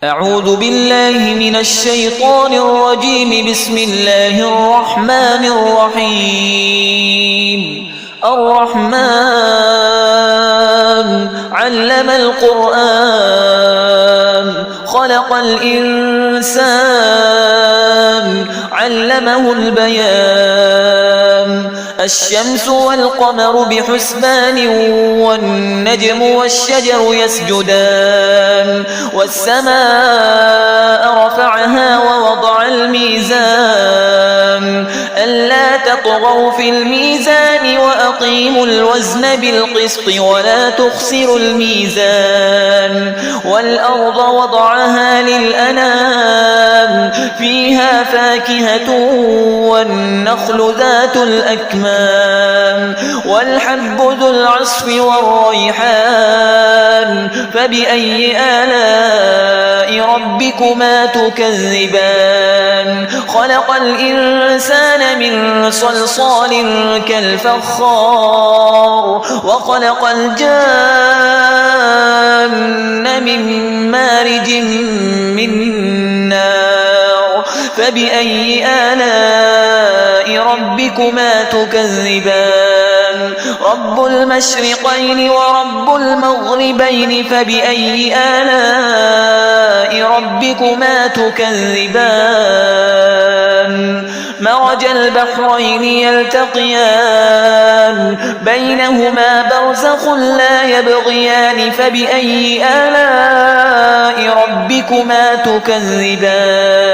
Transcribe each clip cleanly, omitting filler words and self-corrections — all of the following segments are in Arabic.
أعوذ بالله من الشيطان الرجيم. بسم الله الرحمن الرحيم. الرحمن علم القرآن خلق الإنسان علمه البيان. الشمس والقمر بحسبان والنجم والشجر يسجدان. والسماء رفعها ووضع الميزان ألا تطغوا في الميزان وأقيموا الوزن بالقسط ولا تخسروا الميزان. والأرض وضعها للأنام فيها فاكهة والنخل ذات الأكمام والحب ذو العصف والريحان. فبأي آلاء ربكما تكذبان؟ خلق الإنسان من صلصال كالفخار وخلق الجان من مارج من نار. فبأي آلاء ربكما تكذبان؟ رب المشرقين ورب المغربين. فبأي آلاء ربكما تكذبان؟ مرج البحرين يلتقيان بينهما برزخ لا يبغيان. فبأي آلاء ربكما تكذبان؟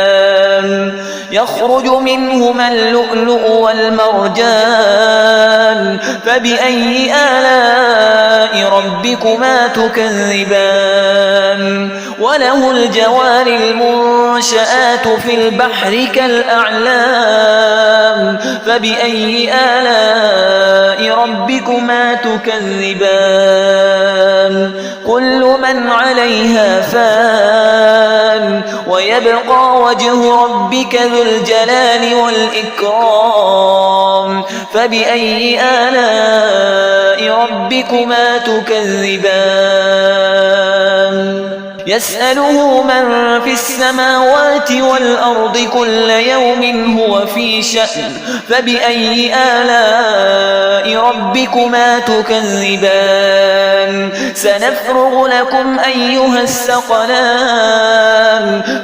يخرج منهما اللؤلؤ والمرجان. فبأي آلاء ربكما تكذبان؟ وله الجوار المنشآت في البحر كالأعلام. فبأي آلاء ربكما تكذبان؟ كل من عليها فان ويبقى وجه ربك ذو الجلال والإكرام. فبأي آلاء ربكما تكذبان؟ يسأله من في السماوات والأرض كل يوم هو في شأن. فبأي آلاء ربكما تكذبان؟ سنفرغ لكم أيها الثقلان.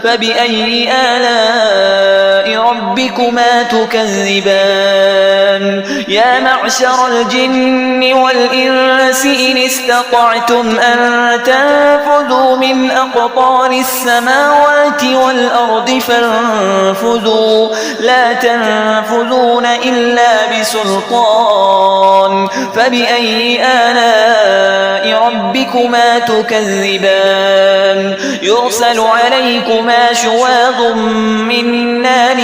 فبأي آلاء ربكما تكذبان؟ يا معشر الجن والإنس إن استطعتم أن تنفذوا من أقطار السماوات والأرض فانفذوا لا تنفذون إلا بسلطان. فبأي آلاء ربكما تكذبان؟ يرسل عليكما شواظ من نار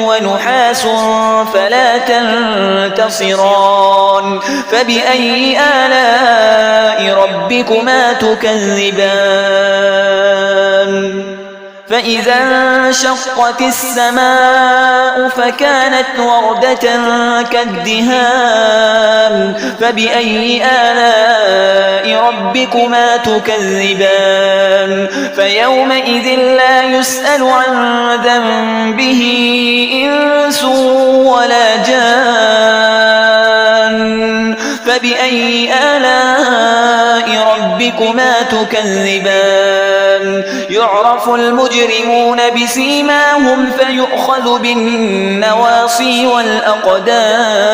ونحاس فلا تنتصران. فبأي آلاء ربكما تكذبان؟ فإذا انشقت السماء فكانت وردة كالدهان. فبأي آلاء ربكما تكذبان؟ فيومئذ لا يسأل عن ذنبه إنس ولا جان. فبأي آلاء ربكما تكذبان؟ يعرف المجرمون بسيماهم فيؤخذ بالنواصي والأقدام.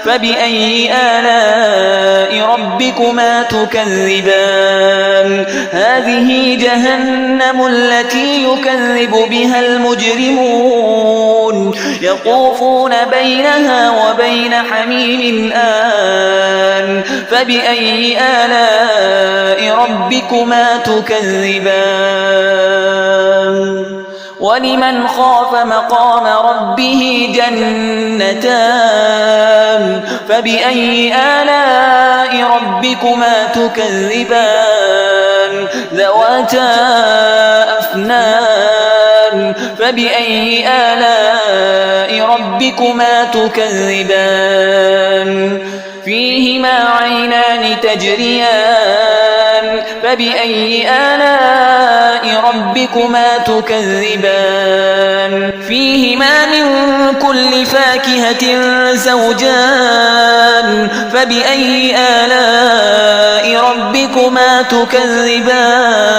فبأي آلاء ربكما تكذبان؟ هذه جهنم التي يكذب بها المجرمون يطوفون بينها وبين حميم آن. فبأي آلاء ربكما تكذبان؟ ولمن خاف مقام ربه جنتان. فبأي آلاء ربكما تكذبان؟ ذواتا أفنان. فبأي آلاء ربكما تكذبان؟ فيهما عينان تجريان فبأي آلاء ربكما تكذبان فيهما من كل فاكهة زوجان فبأي آلاء ربكما تكذبان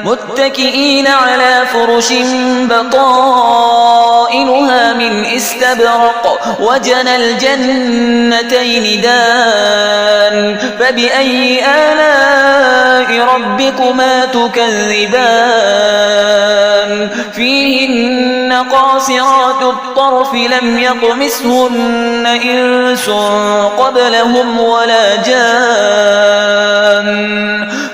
متكئين على فرش بطائنها من استبرق وجنى الجنتين دان فبأي آلاء ربكما تكذبان فيهن قاصرات الطرف لم يطمثهن إنس قبلهم ولا جان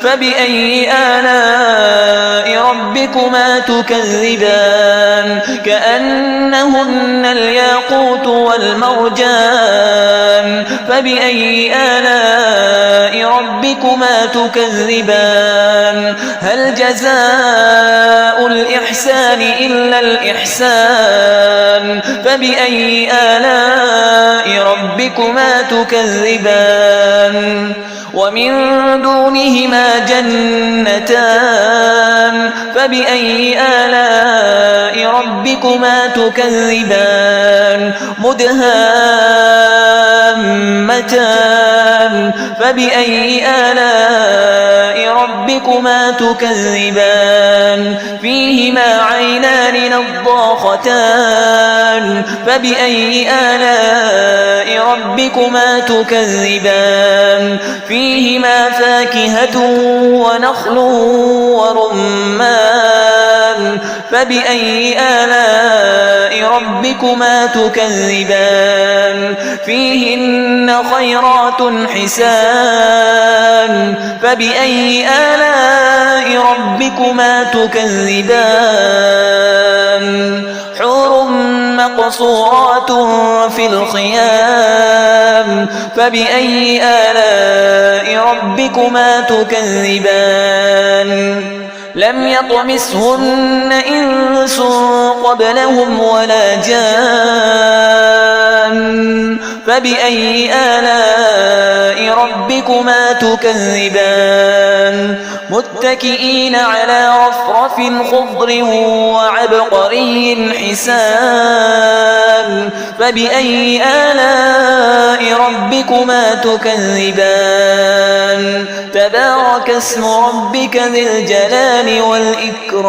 فبأي آلاء ربكما تكذبان كأنهن الياقوت والمرجان فبأي آلاء ربكما تكذبان هل جزاء الإحسان إلا الإحسان فبأي آلاء ربكما تكذبان ومن دونهما جنتان فبأي آلاء ربكما تكذبان مدهامتان فبأي آلاء ربكما تكذبان فيهما عينان نضاختان فبأي آلاء ربكما تكذبان فيهما فاكهة ونخل ورمان فبأي آلاء ربكما تكذبان فيهن خيرات حسان فبأي آلاء ربكما تكذبان حور مقصورات في الخيام فبأي آلاء ربكما تكذبان لم يطمثهن إنس قبلهم ولا جان فبأي آلاء ربكما تكذبان متكئين على رفرف خضر وعبقري حسان فبأي آلاء ربكما تكذبان تبارك اسم ربك ذي الجلال والإكرام